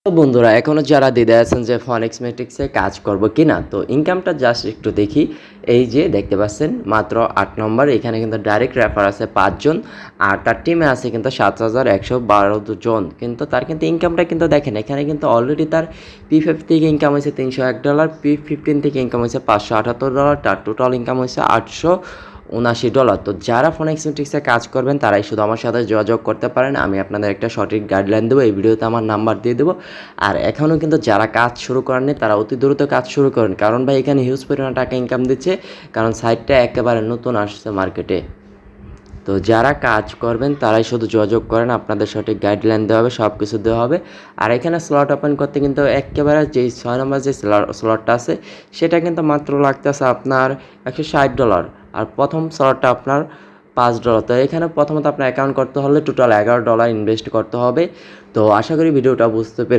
তো বন্ধুরা এখনও যারা দ্বিধায় আছেন যে ফনেক্স ম্যাট্রিক্সে কাজ করব কি না, তো ইনকামটা জাস্ট একটু দেখি। এই যে দেখতে পাচ্ছেন মাত্র 8 নম্বর, এখানে কিন্তু ডাইরেক্ট রেফার আছে 5 জন, আর তার টিমে আছে কিন্তু 7112 জন। কিন্তু তার কিন্তু ইনকামটা কিন্তু দেখেন, এখানে কিন্তু অলরেডি তার P5 থেকে ইনকাম হয়েছে $301, P15 থেকে ইনকাম হয়েছে $578, তার টোটাল ইনকাম হয়েছে $879। তো যারা ফনেক্স ম্যাট্রিক্সে কাজ করবেন তারাই শুধু আমার সাথে যোগাযোগ করতে পারেন। আমি আপনাদের একটা সঠিক গাইডলাইন দেবো, এই ভিডিওতে আমার নাম্বার দিয়ে দেবো। আর এখনও কিন্তু যারা কাজ শুরু করেননি তারা অতি দ্রুত কাজ শুরু করেন, কারণ ভাই এখানে হিউজ পরিমাণ টাকা ইনকাম দিচ্ছে, কারণ সাইটটা একেবারে নতুন আসছে মার্কেটে। তো যারা কাজ করবেন তারাই শুধু যোগাযোগ করেন, আপনাদের সঠিক গাইডলাইন দেওয়া হবে, সব কিছু দেওয়া হবে। আর এখানে স্লট ওপেন করতে কিন্তু একেবারে যেই 6 নম্বর যে স্লটটা আছে সেটা কিন্তু মাত্র লাগতেছে আপনার $160, আর প্রথম স্লটটা আপনার $5। তো এখানে প্রথমত আপনার অ্যাকাউন্ট করতে হলে টোটাল $11 ইনভেস্ট করতে হবে। তো আশা করি ভিডিওটা বুঝতে পেরে